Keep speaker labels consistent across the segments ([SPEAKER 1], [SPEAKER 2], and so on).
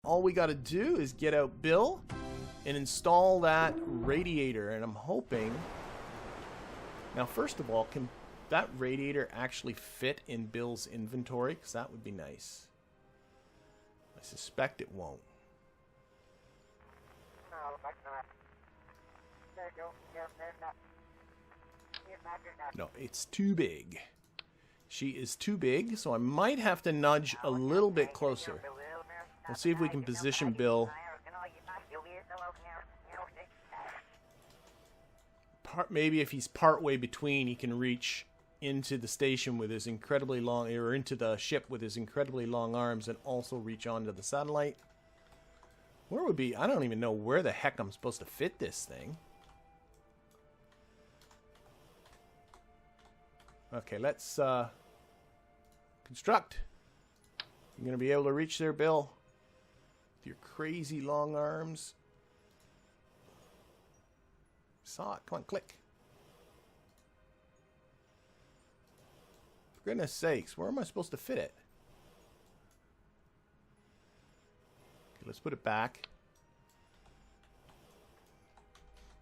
[SPEAKER 1] all we got to do is get out Bill and install that radiator. And I'm hoping... Now, first of all, can that radiator actually fit in Bill's inventory? Because that would be nice. I suspect it won't. No, it's too big. She is too big, so I might have to nudge a little bit closer. We'll see if we can position Bill. Maybe if he's partway between, he can reach into the station with his incredibly long, or into the ship with his incredibly long arms, and also reach onto the satellite. Where would be? I don't even know where the heck I'm supposed to fit this thing. Okay, let's construct. You're gonna be able to reach there, Bill, with your crazy long arms. Saw it. Come on, click. For goodness sakes, where am I supposed to fit it? Okay, let's put it back.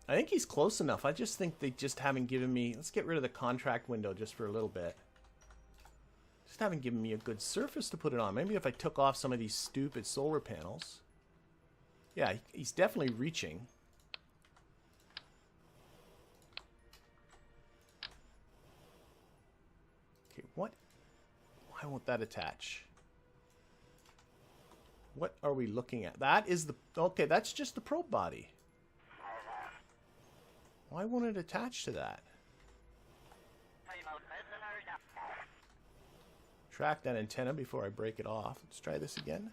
[SPEAKER 1] I think he's close enough. I just think they just haven't given me... Let's get rid of the contract window just for a little bit. Just haven't given me a good surface to put it on. Maybe if I took off some of these stupid solar panels. Yeah, he's definitely reaching. Okay, what? Why won't that attach? What are we looking at? That is the... Okay, that's just the probe body. Why won't it attach to that? Track that antenna before I break it off. Let's try this again.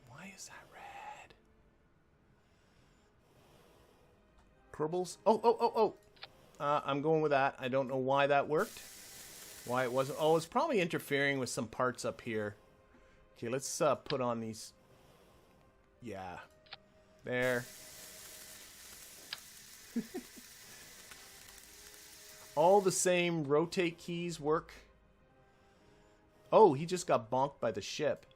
[SPEAKER 1] Why is that red? Kerbals? Oh. I'm going with that. I don't know why that worked. Why it wasn't. Oh, it's probably interfering with some parts up here. Okay, let's put on these. Yeah. There. All the same rotate keys work. Oh, he just got bonked by the ship.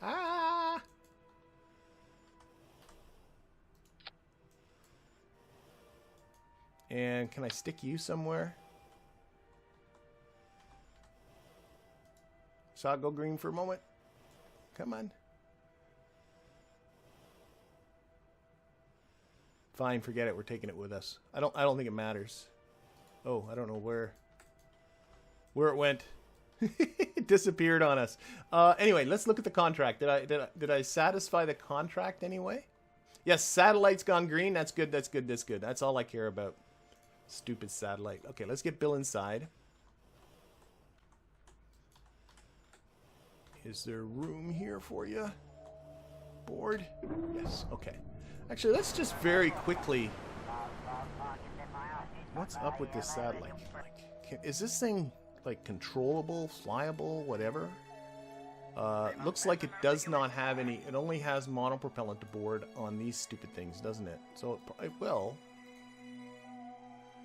[SPEAKER 1] Ah! And can I stick you somewhere? Saw it go green for a moment. Come on. Fine, forget it. We're taking it with us. I don't think it matters. Oh, I don't know where it went. It disappeared on us. Anyway, let's look at the contract. Did I satisfy the contract anyway? Yes, satellite's gone green. That's good. That's good. That's good. That's all I care about. Stupid satellite. Okay, let's get Bill inside. Is there room here for you? Board? Yes. Okay. Actually, let's just very quickly... What's up with this satellite? Is this thing, like, controllable, flyable, whatever? Looks like it does not have any... It only has monopropellant aboard on these stupid things, doesn't it? So it will.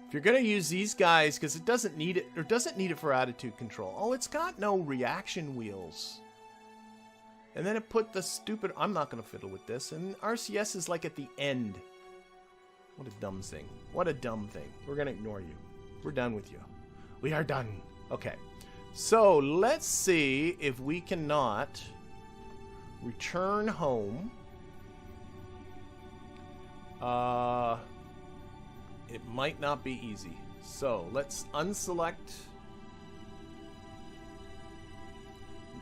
[SPEAKER 1] If you're going to use these guys, because it doesn't need it, or doesn't need it for attitude control. Oh, it's got no reaction wheels. And then it put the stupid... I'm not going to fiddle with this. And RCS is like at the end. What a dumb thing. What a dumb thing. We're going to ignore you. We're done with you. We are done. Okay. So, let's see if we cannot return home. It might not be easy. So, let's unselect...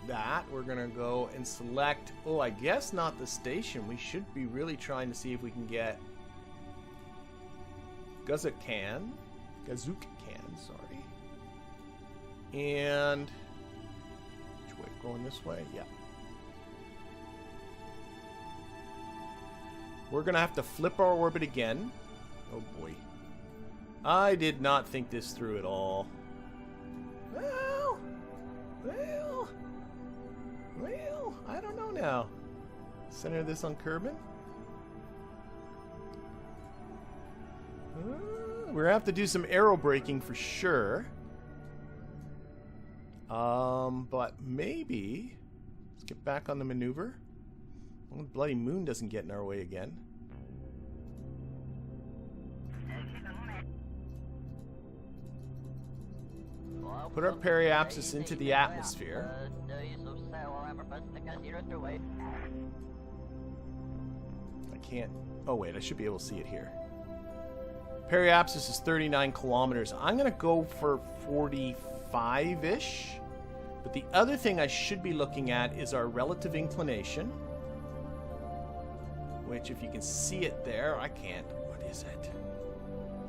[SPEAKER 1] that. We're gonna go and select, oh, I guess not the station. We should be really trying to see if we can get Gazuk can, sorry. And which way? Going this way? Yeah. We're gonna have to flip our orbit again. Oh boy. I did not think this through at all. Well, I don't know now. Center this on Kerbal. We're gonna have to do some aerobraking for sure. But maybe... Let's get back on the maneuver. Well, the bloody moon doesn't get in our way again. Put our periapsis into the atmosphere. I can't... Oh wait, I should be able to see it here. Periapsis is 39 kilometers. I'm going to go for 45-ish. But the other thing I should be looking at is our relative inclination. Which, if you can see it there, I can't. What is it?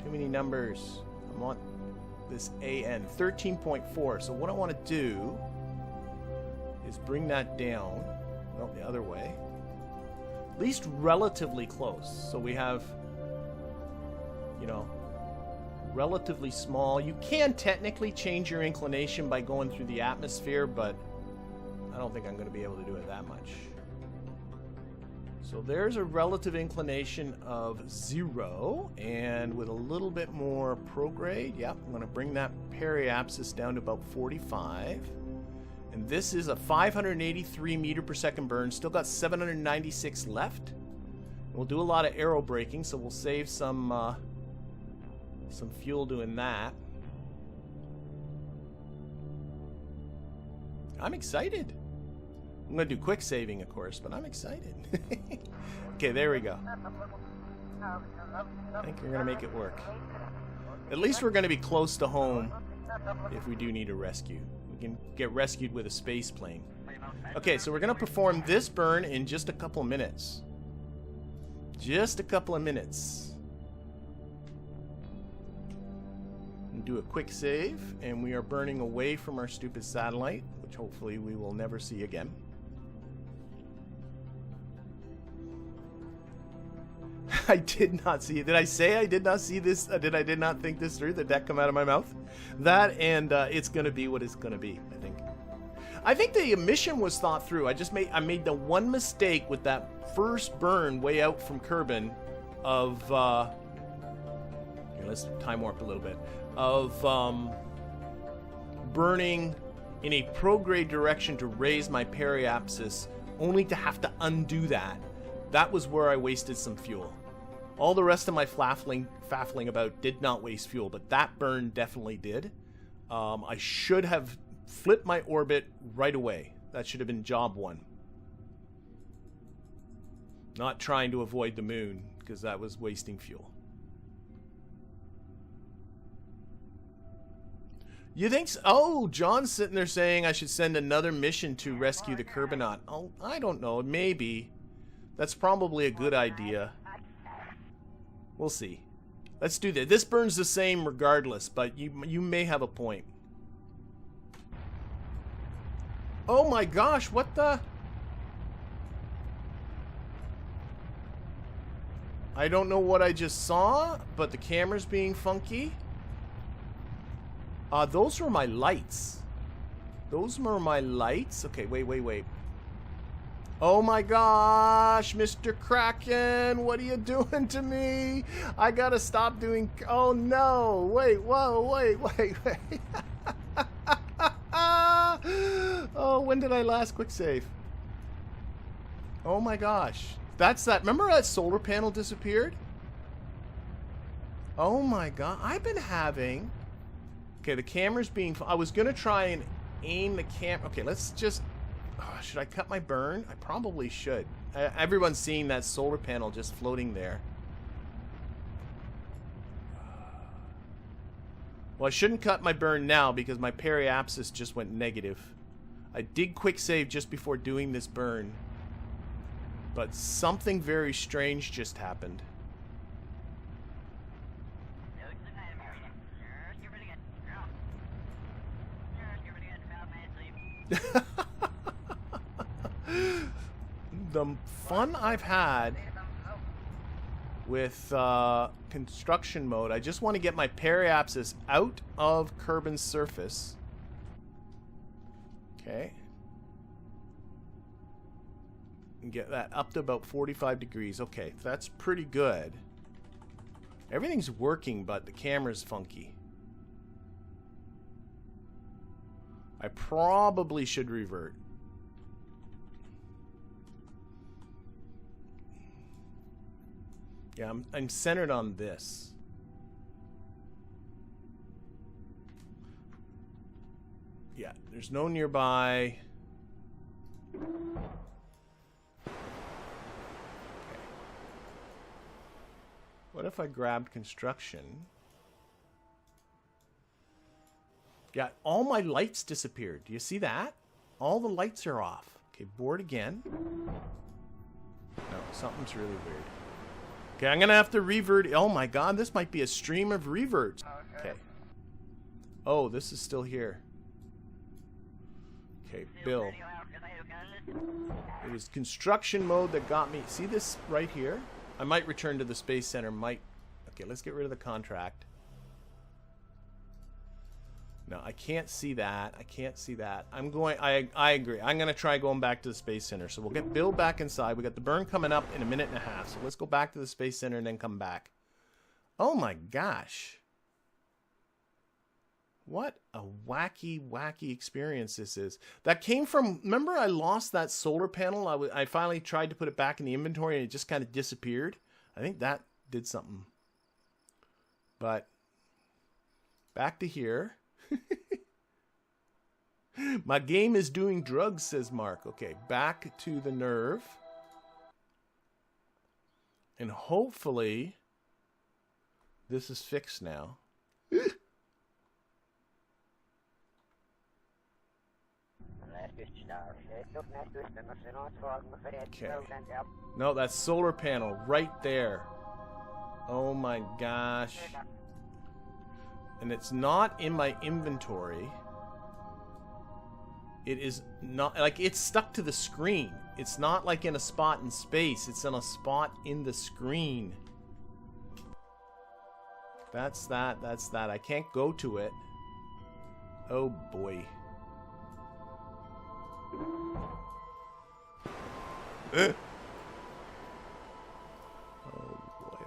[SPEAKER 1] Too many numbers. I want this AN. 13.4. So what I want to do is bring that down. No, the other way. At least relatively close. So we have, you know, relatively small. You can technically change your inclination by going through the atmosphere, but I don't think I'm going to be able to do it that much. So there's a relative inclination of 0, and with a little bit more prograde, yep, I'm going to bring that periapsis down to about 45. And this is a 583 meter per second burn. Still got 796 left. We'll do a lot of aerobraking, so we'll save some fuel doing that. I'm excited. I'm going to do quick saving, of course, but I'm excited. Okay, there we go. I think we're going to make it work. At least we're going to be close to home if we do need a rescue. We can get rescued with a space plane. Okay, so we're going to perform this burn in just a couple of minutes. Just a couple of minutes. Do a quick save, and we are burning away from our stupid satellite, which hopefully we will never see again. I did not see it. Did I say I did not see this? Did I not think this through? Did that come out of my mouth? That and it's going to be what it's going to be, I think. I think the mission was thought through. I made the one mistake with that first burn way out from Kerbal of here, let's time warp a little bit. Of burning in a prograde direction to raise my periapsis, only to have to undo that. That was where I wasted some fuel. All the rest of my faffling about did not waste fuel, but that burn definitely did. I should have flipped my orbit right away. That should have been job one. Not trying to avoid the moon, because that was wasting fuel. You think so? Oh, John's sitting there saying I should send another mission to rescue the Kerbal. Oh, I don't know. Maybe. That's probably a good idea. We'll see. Let's do this. This burns the same regardless, but you may have a point. Oh my gosh, what the? I don't know what I just saw, but the camera's being funky. Those were my lights. Those were my lights? Okay, wait. Oh my gosh, Mr. Kraken, what are you doing to me? I gotta stop doing... Oh no, wait. Oh, when did I last quick save? Oh my gosh. That's that. Remember that solar panel disappeared? Oh my god. I've been having... Okay, the camera's being... I was gonna try and aim the camera... Okay, let's just... should I cut my burn? I probably should. Everyone's seeing that solar panel just floating there. Well, I shouldn't cut my burn now because my periapsis just went negative. I did quick save just before doing this burn. But something very strange just happened. The fun I've had with construction mode, I just want to get my periapsis out of Kerbal's surface. Okay. And get that up to about 45 degrees. Okay, that's pretty good. Everything's working, but the camera's funky. I probably should revert. Yeah, I'm centered on this. Yeah, there's no nearby. Okay. What if I grabbed construction? Yeah, all my lights disappeared. Do you see that? All the lights are off. Okay, board again. No, something's really weird. Okay, I'm gonna have to revert. Oh my god, this might be a stream of reverts. Okay. Oh, this is still here. Okay, Bill. It was construction mode that got me. See this right here? I might return to the Space Center. Okay, let's get rid of the contract. No, I can't see that. I can't see that. I agree. I'm going to try going back to the Space Center. So we'll get Bill back inside. We got the burn coming up in a minute and a half. So let's go back to the Space Center and then come back. Oh my gosh. What a wacky, wacky experience this is. That came from, remember I lost that solar panel? I finally tried to put it back in the inventory and it just kind of disappeared. I think that did something. But back to here. My game is doing drugs, says Mark. Okay, back to the nerve. And hopefully this is fixed now. Okay. No, that's solar panel right there. Oh my gosh. And it's not in my inventory. It is not, like, it's stuck to the screen. It's not like in a spot in space. It's in a spot in the screen. That's that. That's that. I can't go to it. Oh boy. Oh boy,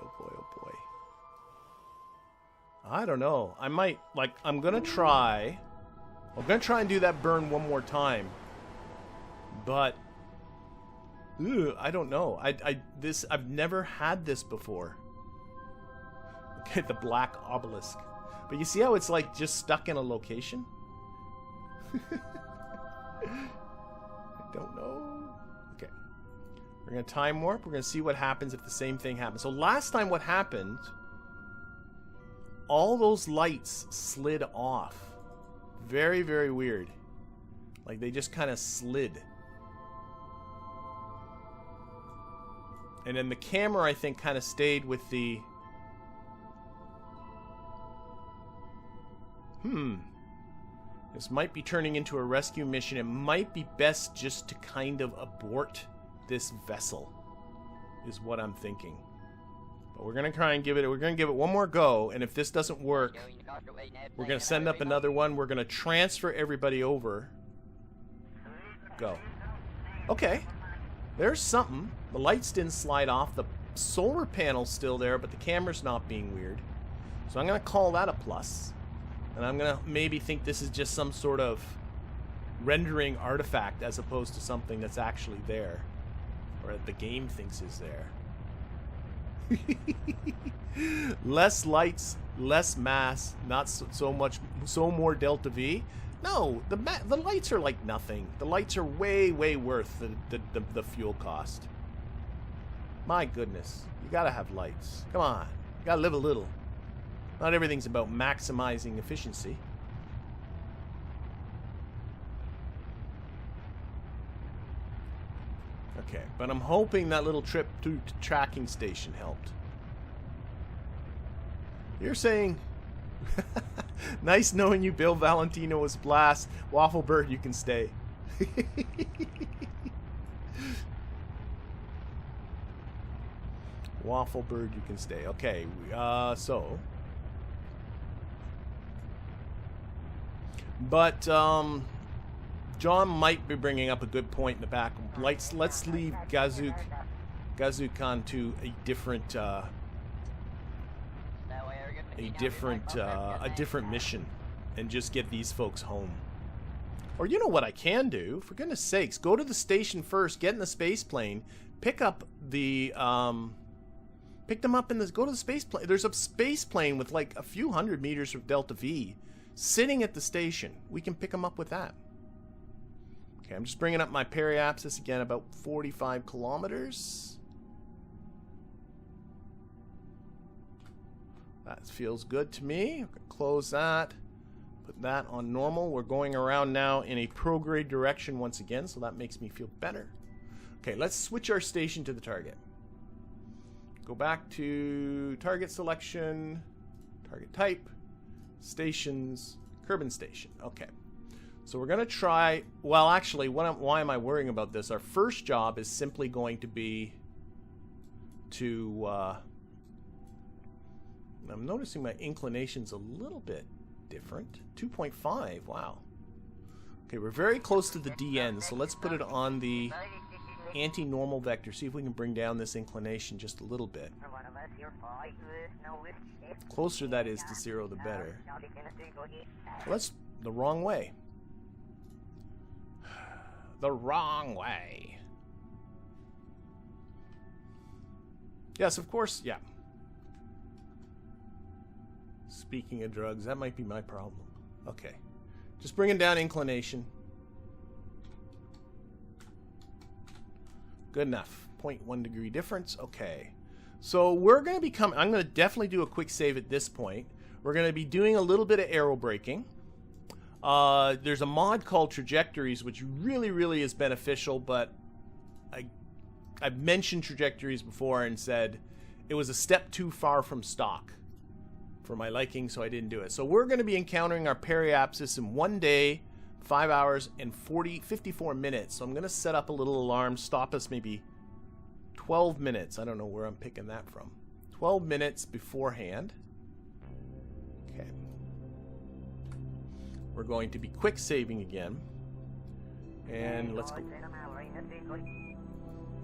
[SPEAKER 1] oh boy, oh boy. I don't know. I might, like, I'm gonna try and do that burn one more time. But I don't know. I've never had this before. Okay, the black obelisk. But you see how it's like just stuck in a location? I don't know. Okay. We're going to time warp. We're going to see what happens if the same thing happens. So last time what happened, all those lights slid off. Very, very weird. Like they just kind of slid. And then the camera, I think, kind of stayed with the... This might be turning into a rescue mission. It might be best just to kind of abort this vessel, is what I'm thinking. But we're gonna try and give it. We're gonna give it one more go, and if this doesn't work, we're gonna send up another one. We're gonna transfer everybody over. Go. Okay. There's something. The lights didn't slide off. The solar panel's still there, but the camera's not being weird. So I'm gonna call that a plus. And I'm going to maybe think this is just some sort of rendering artifact as opposed to something that's actually there. Or that the game thinks is there. Less lights, less mass, not so more delta V. No, the lights are like nothing. The lights are way, way worth the fuel cost. My goodness. You got to have lights. Come on. You got to live a little. Not everything's about maximizing efficiency. Okay, but I'm hoping that little trip to tracking station helped. You're saying... Nice knowing you, Bill. Valentino was blast. Waffle Bird, you can stay. Waffle Bird, you can stay. Okay, so... But, John might be bringing up a good point in the back. Let's leave Gazoo-kan to a different mission and just get these folks home. Or you know what I can do? For goodness sakes, go to the station first, get in the space plane, pick up the, pick them up in the, go to the space plane. There's a space plane with like a few hundred meters of delta V sitting at the station. We can pick them up with that. Okay, I'm just bringing up my periapsis again, about 45 kilometers. That feels good to me. Close that. Put that on normal. We're going around now in a prograde direction once again, so that makes me feel better. Okay, let's switch our station to the target. Go back to target selection, target type, stations, Kerbal station. Okay. So we're going to try, well actually, why am I worrying about this? Our first job is simply going to be to, I'm noticing my inclination's a little bit different. 2.5, wow. Okay, we're very close to the DN, so let's put it on the anti-normal vector. See if we can bring down this inclination just a little bit. The closer that is to 0, the better. Well, that's the wrong way. The wrong way. Yes, of course, yeah. Speaking of drugs, that might be my problem. Okay. Just bringing down inclination. Good enough. 0.1 degree difference. Okay. So we're going to be coming... I'm going to definitely do a quick save at this point. We're going to be doing a little bit of aerobraking. There's a mod called Trajectories, which really is beneficial, but I've mentioned Trajectories before and said it was a step too far from stock for my liking, so I didn't do it. So we're going to be encountering our periapsis in 1 day, 5 hours, and 54 minutes. So I'm going to set up a little alarm, stop us maybe 12 minutes. I don't know where I'm picking that from. 12 minutes beforehand. Okay. We're going to be quick saving again. And let's go.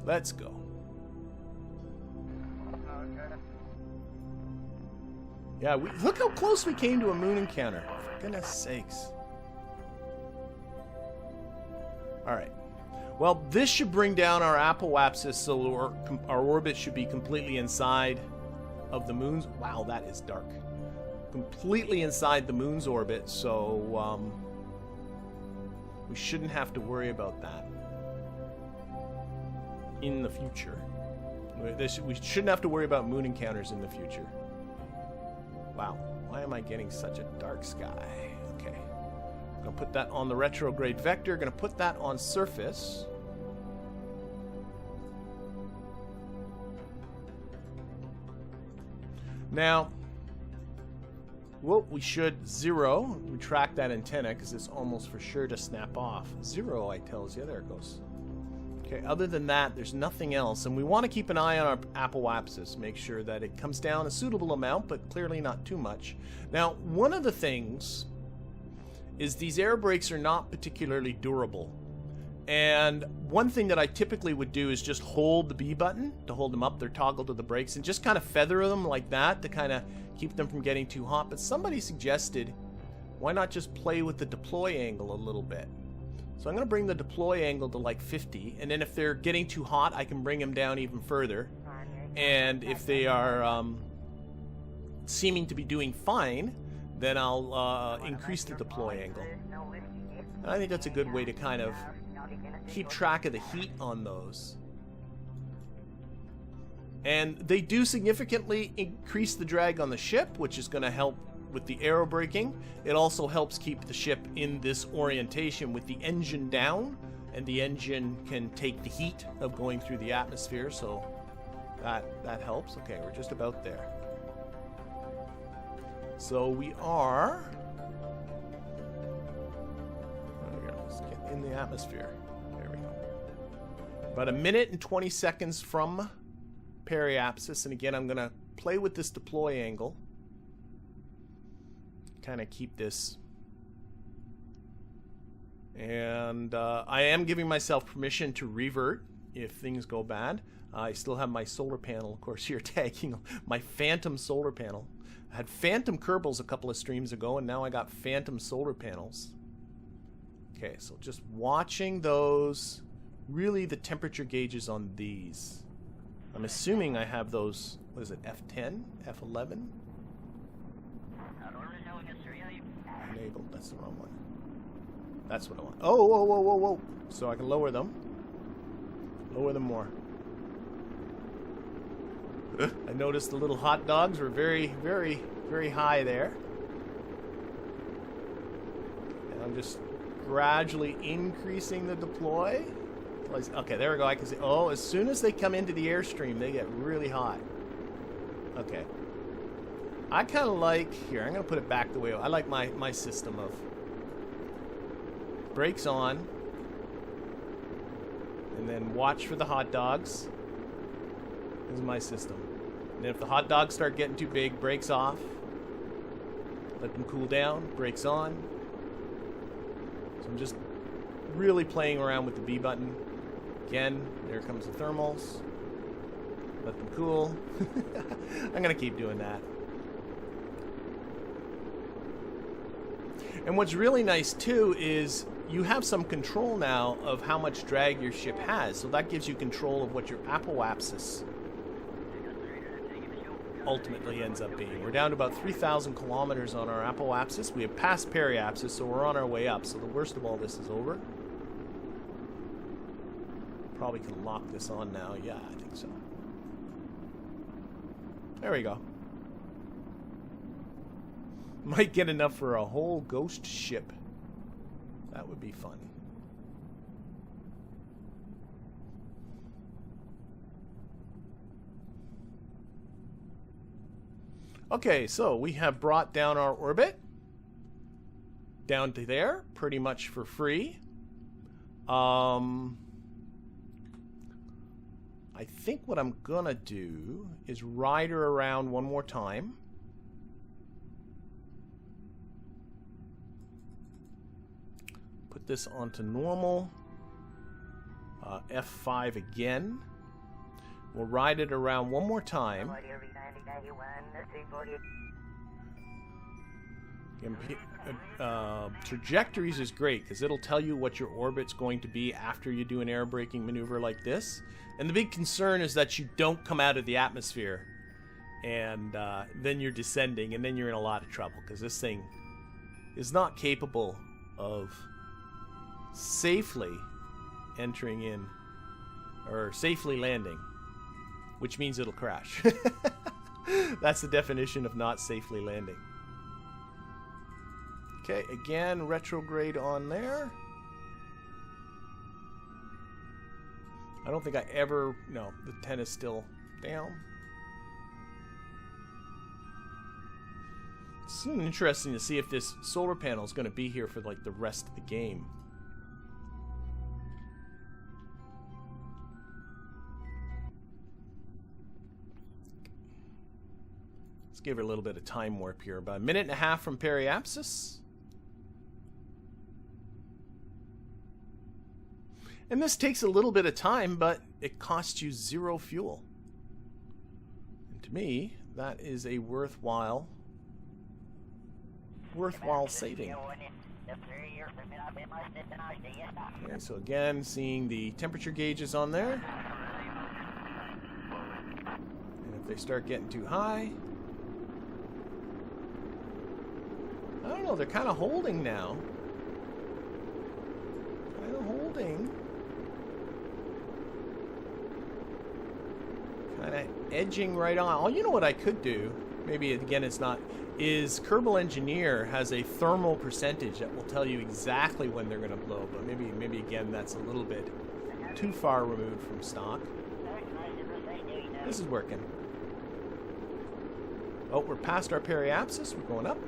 [SPEAKER 1] Let's go. Yeah, look how close we came to a moon encounter. For goodness sakes. Alright. Well, this should bring down our apoapsis, so our orbit should be completely inside of the moon's... Wow, that is dark. Completely inside the moon's orbit, so we shouldn't have to worry about that in the future. We shouldn't have to worry about moon encounters in the future. Wow, why am I getting such a dark sky? Okay, I'm gonna put that on the retrograde vector. Gonna put that on surface. Now, well, we should 0. Retract that antenna because it's almost for sure to snap off. 0, I tells you. There it goes. Okay, other than that, there's nothing else. And we want to keep an eye on our apoapsis. Make sure that it comes down a suitable amount, but clearly not too much. Now, one of the things is these aerobraques are not particularly durable. And one thing that I typically would do is just hold the B button to hold them up. They're toggled to the brakes, and just kind of feather them like that to kind of keep them from getting too hot. But somebody suggested, why not just play with the deploy angle a little bit? So I'm going to bring the deploy angle to like 50, and then if they're getting too hot, I can bring them down even further. And if they are seeming to be doing fine, then I'll increase the deploy angle. And I think that's a good way to kind of keep track of the heat on those. And they do significantly increase the drag on the ship, which is going to help with the aerobraking. It also helps keep the ship in this orientation with the engine down, and the engine can take the heat of going through the atmosphere, so that helps. Okay, we're just about there. So we are... Let's get in the atmosphere. There we go. About 1 minute and 20 seconds from periapsis, and again I'm going to play with this deploy angle. Kind of keep this, and I am giving myself permission to revert if things go bad. I still have my solar panel, of course, here tagging my phantom solar panel. I had phantom Kerbals a couple of streams ago, and now I got phantom solar panels. Okay, so just watching those, really the temperature gauges on these. I'm assuming I have those, what is it, F10, F11? Enabled, that's the wrong one. That's what I want. Oh, whoa, whoa, whoa, whoa. So I can lower them. Lower them more. I noticed the little hot dogs were very, very, very high there. And I'm just gradually increasing the deploy. Okay, there we go. I can see. Oh, as soon as they come into the airstream, they get really hot. Okay. I kind of like... Here, I'm going to put it back the way... I like my system of... Brakes on. And then watch for the hot dogs. This is my system. And then if the hot dogs start getting too big, brakes off. Let them cool down. Brakes on. So I'm just really playing around with the B button. Again, there comes the thermals. Let them cool. I'm going to keep doing that. And what's really nice too is you have some control now of how much drag your ship has. So that gives you control of what your apoapsis ultimately ends up being. We're down to about 3,000 kilometers on our apoapsis. We have passed periapsis, so we're on our way up. So the worst of all this is over. Probably can lock this on now. Yeah, I think so. There we go. Might get enough for a whole ghost ship. That would be fun. Okay, so we have brought down our orbit. Down to there, pretty much for free. I think what I'm gonna do is ride her around one more time. Put this onto normal. F5 again. We'll ride it around one more time. Trajectories is great because it'll tell you what your orbit's going to be after you do an air braking maneuver like this. And the big concern is that you don't come out of the atmosphere and then you're descending and then you're in a lot of trouble because this thing is not capable of safely entering in or safely landing, which means it'll crash. That's the definition of not safely landing. Okay, again, retrograde on there. I don't think I ever... No, the 10 is still down. It's interesting to see if this solar panel is going to be here for like the rest of the game. Let's give her a little bit of time warp here. About a minute and a half from periapsis. And this takes a little bit of time, but it costs you 0 fuel. And to me, that is a worthwhile saving. Okay, so again, seeing the temperature gauges on there. And if they start getting too high... I don't know, they're kind of holding now. Kind of holding. Kind of edging right on. Oh, you know what I could do? Maybe, again, it's not... Is Kerbal Engineer has a thermal percentage that will tell you exactly when they're going to blow. But maybe again, that's a little bit too far removed from stock. This is working. Oh, we're past our periapsis. We're going up.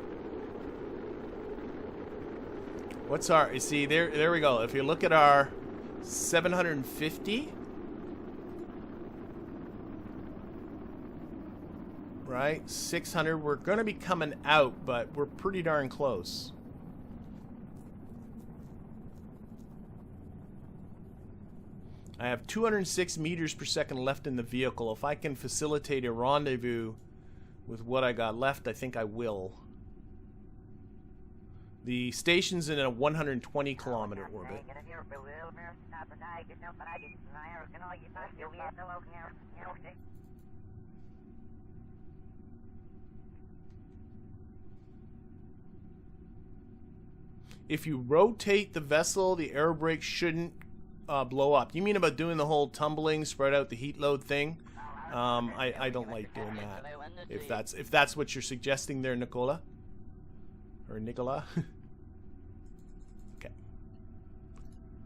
[SPEAKER 1] What's our... You see, there we go. If you look at our 750... Right? 600. We're going to be coming out, but we're pretty darn close. I have 206 meters per second left in the vehicle. If I can facilitate a rendezvous with what I got left, I think I will. The station's in a 120 kilometer orbit. If you rotate the vessel, the aerobrake shouldn't blow up. You mean about doing the whole tumbling, spread out the heat load thing? I don't like doing that. If that's what you're suggesting there, Nicola. Or Nicola. Okay.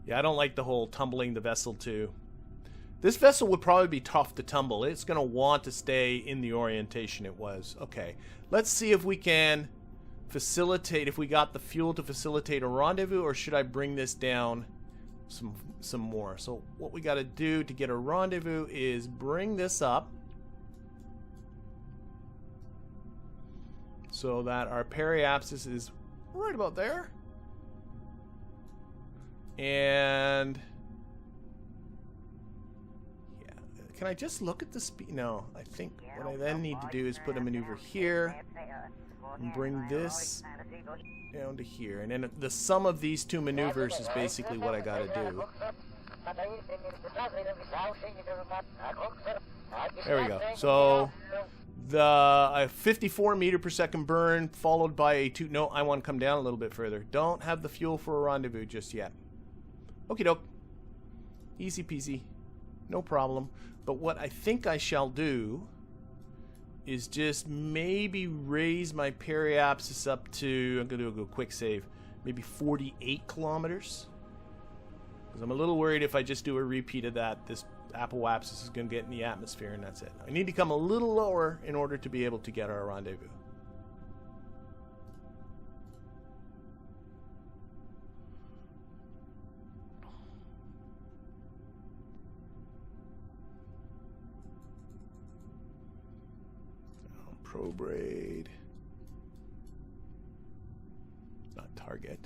[SPEAKER 1] Yeah, I don't like the whole tumbling the vessel too. This vessel would probably be tough to tumble. It's going to want to stay in the orientation it was. Okay. Let's see if we can facilitate, if we got the fuel to facilitate a rendezvous, or should I bring this down some more? So what we got to do to get a rendezvous is bring this up so that our periapsis is right about there. And yeah, can I just look at the speed? No, I think what I then need to do is put a maneuver here and bring this down to here, and then the sum of these two maneuvers is basically what I gotta do. There we go. So the 54 meter per second burn followed by a no, I want to come down a little bit further. Don't have the fuel for a rendezvous just yet. Okie doke. Easy peasy. No problem. But what I think I shall do is just maybe raise my periapsis up to, I'm going to do a quick save, maybe 48 kilometers. Because I'm a little worried if I just do a repeat of that, this apoapsis is going to get in the atmosphere and that's it. I need to come a little lower in order to be able to get our rendezvous. Probraid. Not target.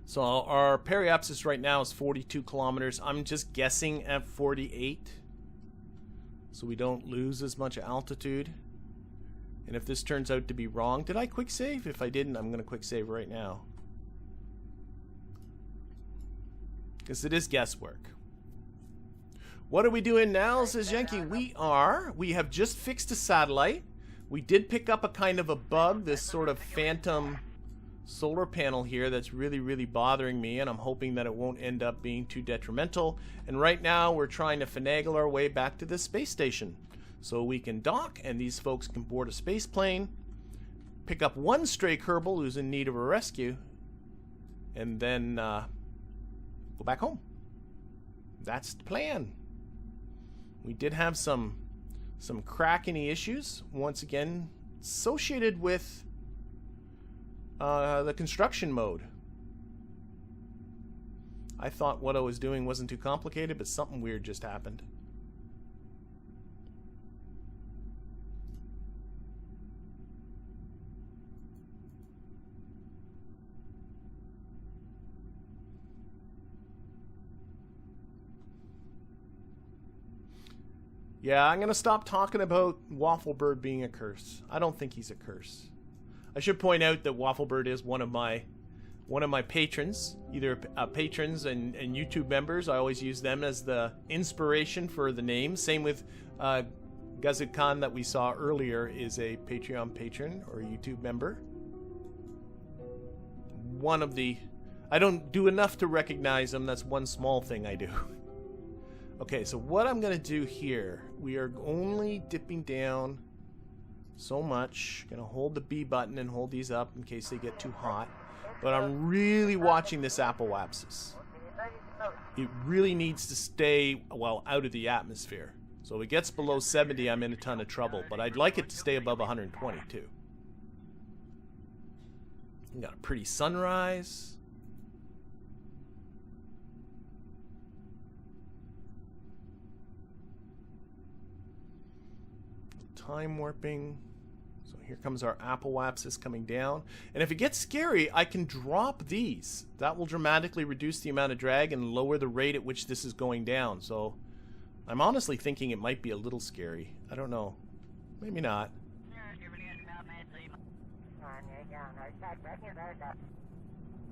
[SPEAKER 1] So our periapsis right now is 42 kilometers. I'm just guessing at 48. So we don't lose as much altitude. And if this turns out to be wrong, did I quick save? If I didn't, I'm going to quick save right now. Because it is guesswork. What are we doing now, says Yankee? We have just fixed a satellite. We did pick up a kind of a bug, this sort of phantom solar panel here that's really, really bothering me, and I'm hoping that it won't end up being too detrimental. And right now we're trying to finagle our way back to the space station so we can dock and these folks can board a space plane, pick up one stray Kerbal who's in need of a rescue, and then go back home. That's the plan. We did have some Kraken-y issues, once again, associated with the construction mode. I thought what I was doing wasn't too complicated, but something weird just happened. Yeah, I'm going to stop talking about Wafflebird being a curse. I don't think he's a curse. I should point out that Wafflebird is one of my patrons, either patrons and YouTube members. I always use them as the inspiration for the name. Same with Gazid Khan that we saw earlier is a Patreon patron or a YouTube member. One of the... I don't do enough to recognize them. That's one small thing I do. Okay, so what I'm going to do here, we are only dipping down so much. Going to hold the B button and hold these up in case they get too hot. But I'm really watching this apoapsis. It really needs to stay, well, out of the atmosphere. So if it gets below 70, I'm in a ton of trouble. But I'd like it to stay above 120, too. We got a pretty sunrise. Time warping. So here comes our apoapsis coming down. And if it gets scary, I can drop these. That will dramatically reduce the amount of drag and lower the rate at which this is going down. So I'm honestly thinking it might be a little scary. I don't know. Maybe not.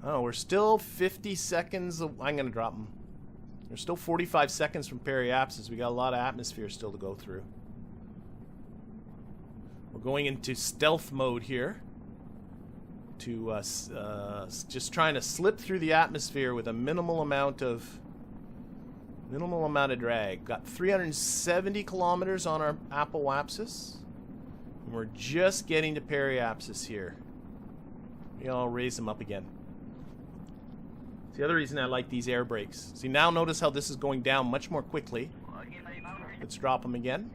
[SPEAKER 1] Oh, we're still 50 seconds. I'm going to drop them. We're still 45 seconds from periapsis. We got a lot of atmosphere still to go through. We're going into stealth mode here. To just trying to slip through the atmosphere with a minimal amount of drag. Got 370 kilometers on our apoapsis. And we're just getting to periapsis here. Maybe I'll raise them up again. It's the other reason I like these air brakes. See, now notice how this is going down much more quickly. Let's drop them again.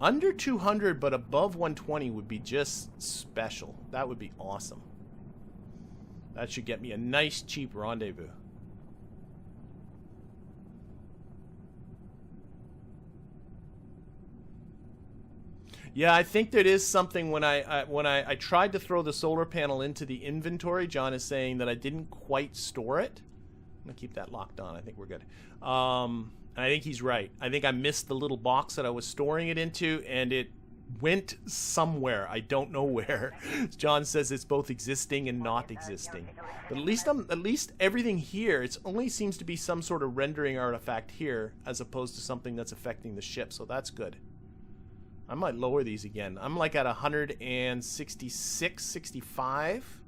[SPEAKER 1] Under 200 but above 120 would be just special. That would be awesome. That should get me a nice cheap rendezvous. Yeah, I think there is something when I tried to throw the solar panel into the inventory. John is saying that I didn't quite store it. I'm gonna keep that locked on. I think we're good. I think he's right. I think I missed the little box that I was storing it into, and it went somewhere. I don't know where. John says it's both existing and not existing. But at least everything here, it only seems to be some sort of rendering artifact here, as opposed to something that's affecting the ship. So that's good. I might lower these again. I'm like at 166, 65.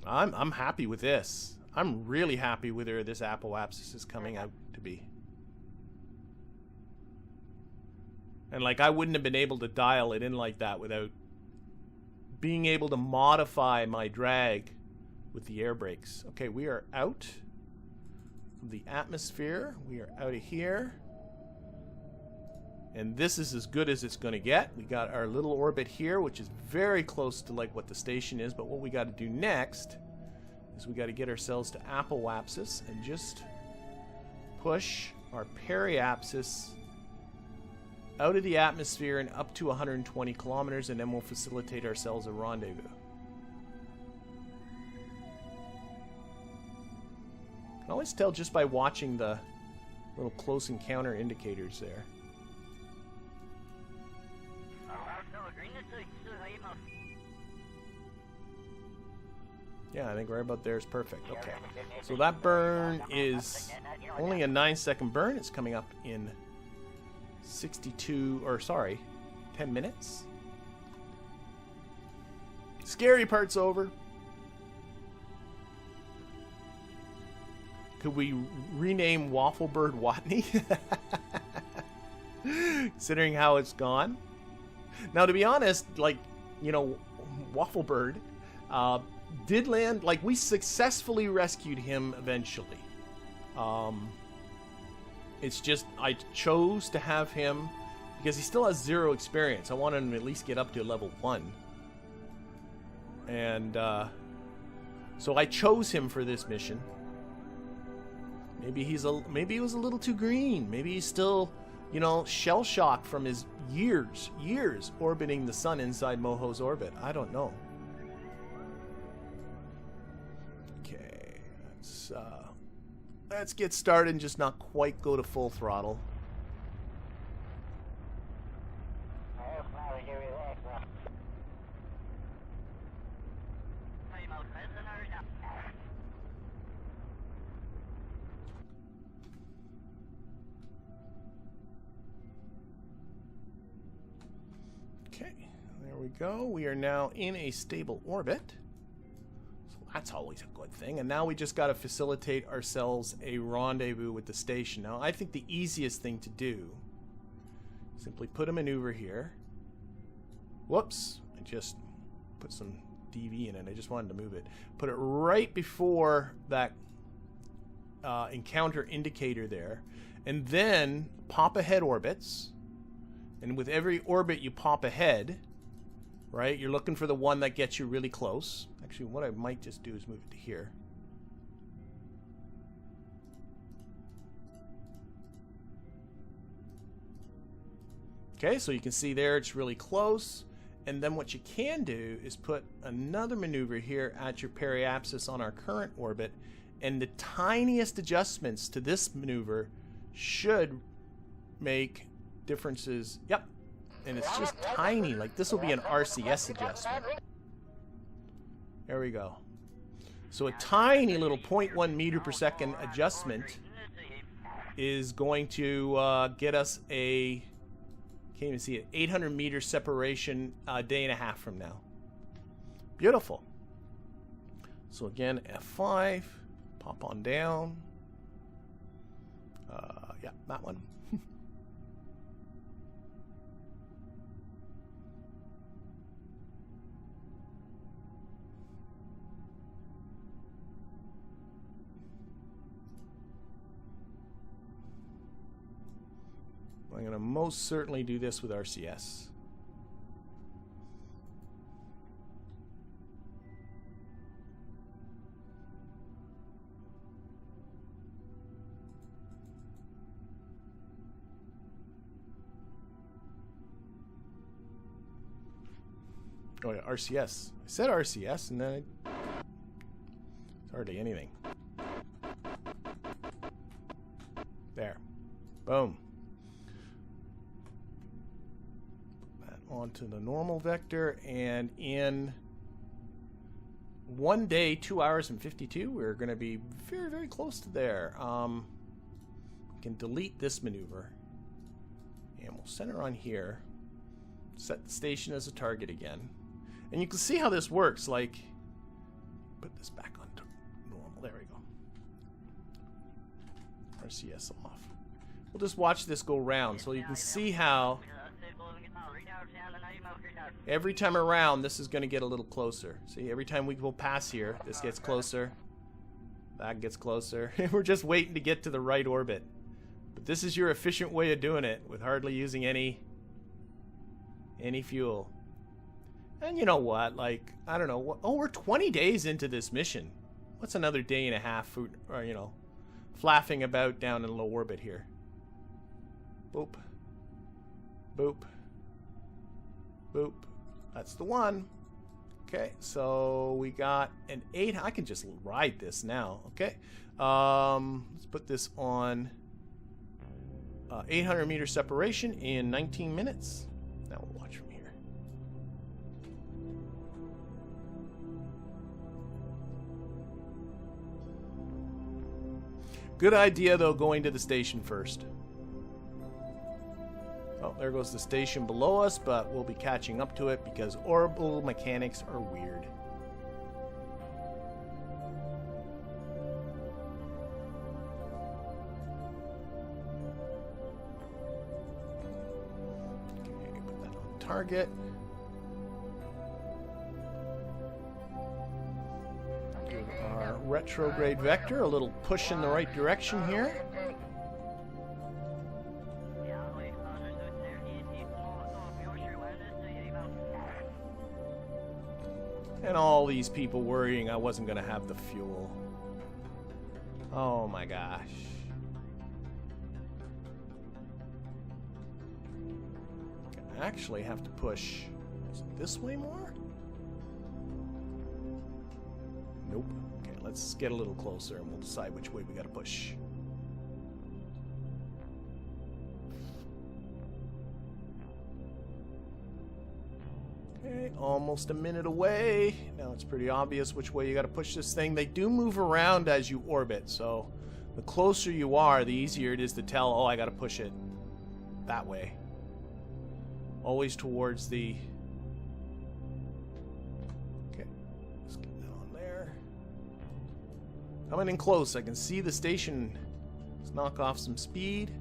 [SPEAKER 1] I'm happy with this. I'm really happy with where this apoapsis is coming out to be. And like, I wouldn't have been able to dial it in like that without being able to modify my drag with the air brakes. Okay, we are out of the atmosphere. We are out of here. And this is as good as it's going to get. We got our little orbit here, which is very close to like what the station is. But what we got to do next is we got to get ourselves to apoapsis and just push our periapsis out of the atmosphere and up to 120 kilometers, and then we'll facilitate ourselves a rendezvous. You can always tell just by watching the little close encounter indicators there. Yeah, I think right about there is perfect. Okay, so that burn is only a 9-second burn. It's coming up in 10 minutes. Scary part's over. Could we rename Wafflebird Watney? Considering how it's gone. Now, to be honest, like, you know, Wafflebird did land, like, we successfully rescued him eventually. It's just, I chose to have him because he still has 0 experience. I wanted him to at least get up to level 1. And, so I chose him for this mission. Maybe he was a little too green. Maybe he's still, you know, shell-shocked from his years orbiting the sun inside Moho's orbit. I don't know. Okay, let's get started and just not quite go to full throttle. Okay, there we go. We are now in a stable orbit. So that's always a good thing. And now we just got to facilitate ourselves a rendezvous with the station. Now, I think the easiest thing to do, simply put a maneuver here. Whoops, I just put some DV in it. I just wanted to move it. Put it right before that encounter indicator there. And then pop ahead orbits. And with every orbit you pop ahead, right, you're looking for the one that gets you really close. Actually, what I might just do is move it to here. Okay, so you can see there it's really close. And then what you can do is put another maneuver here at your periapsis on our current orbit And the tiniest adjustments to this maneuver should make differences. Yep. And it's just tiny. Like this will be an RCS adjustment. There we go. So a tiny little 0.1 meter per second adjustment is going to get us a, can't even see it, 800 meter separation a day and a half from now. Beautiful. So again, F5, pop on down. Yeah, that one. I'm going to most certainly do this with RCS. Oh yeah, RCS. I said RCS and then it's hardly anything. There. Boom. Onto the normal vector, and in 1 day, 2 hours and 52, we're going to be very, very close to there. We can delete this maneuver, and we'll center on here, set the station as a target again, and you can see how this works. Like, put this back on normal. There we go. RCS off. We'll just watch this go round, so you can see how every time around, this is going to get a little closer. See, every time we go past here, this gets closer. That gets closer. We're just waiting to get to the right orbit. But this is your efficient way of doing it with hardly using any fuel. And you know what? Like, I don't know. Oh, we're 20 days into this mission. What's another day and a half, or, you know, flapping about down in low orbit here? Boop. Boop. Boop. That's the one. Okay, so we got an 8. I can just ride this now. Okay. Let's put this on 800 meter separation in 19 minutes. Now we'll watch from here. Good idea, though, going to the station first. Oh, there goes the station below us, but we'll be catching up to it because orbital mechanics are weird. Okay, put that on target. Give our retrograde vector a little push in the right direction here. And all these people worrying I wasn't going to have the fuel. Oh my gosh. I actually have to push. Is it this way more? Nope. Okay, let's get a little closer and we'll decide which way we got to push. Okay, almost a minute away. Now it's pretty obvious which way you got to push this thing. They do move around as you orbit, so the closer you are, the easier it is to tell, oh, I got to push it that way. Always towards the... Okay, let's get that on there. Coming in close. I can see the station. Let's knock off some speed.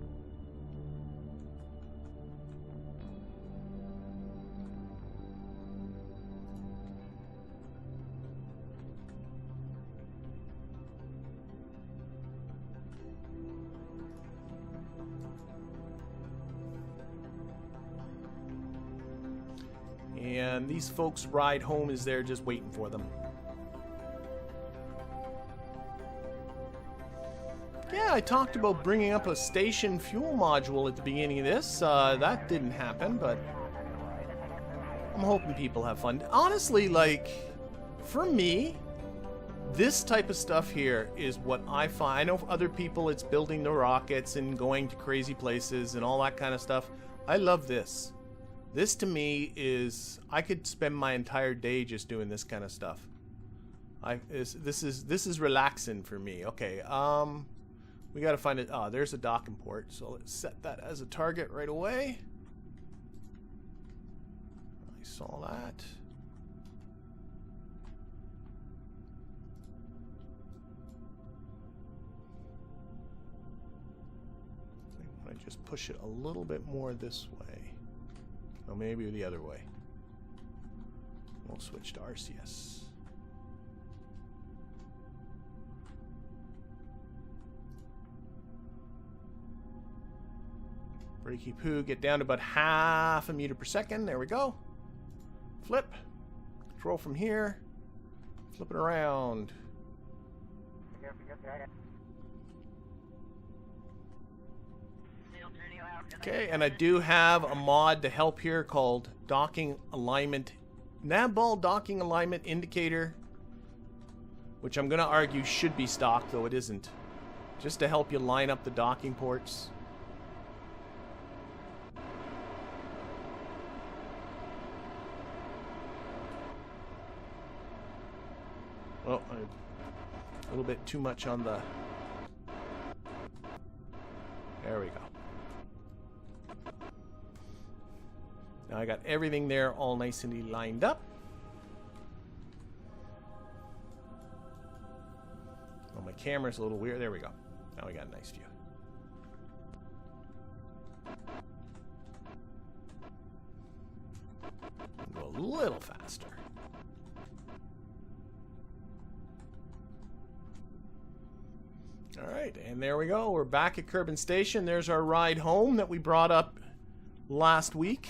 [SPEAKER 1] And these folks' ride home is there just waiting for them. Yeah, I talked about bringing up a station fuel module at the beginning of this. That didn't happen, but I'm hoping people have fun. Honestly, like, for me, This type of stuff here is what I find. I know for other people it's building the rockets and going to crazy places and all that kind of stuff. I love this. This to me is, I could spend my entire day just doing this kind of stuff. This is relaxing for me. Okay, we gotta find it. Oh, there's a docking port, so let's set that as a target right away. I saw that. I want to just push it a little bit more this way. Or maybe the other way. We'll switch to RCS. Brakey poo, get down to about half a meter per second. There we go. Flip. Control from here. Flip it around. Okay, and I do have a mod to help here called Docking Alignment. Navball Docking Alignment Indicator. Which I'm going to argue should be stock, though it isn't. Just to help you line up the docking ports. Oh, a little bit too much on the... There we go. Now I got everything there all nice and lined up. Oh, my camera's a little weird. There we go. Now we got a nice view. Go a little faster. Alright, and there we go. We're back at Kerbal Station. There's our ride home that we brought up last week.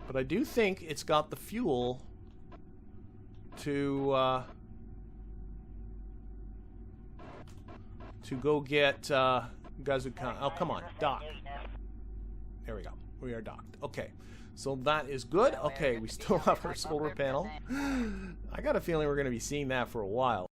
[SPEAKER 1] But I do think it's got the fuel to go get Gazukan. Oh, come on, dock. There we go. We are docked. Okay, so that is good. Okay, we still have our solar panel. I got a feeling we're going to be seeing that for a while.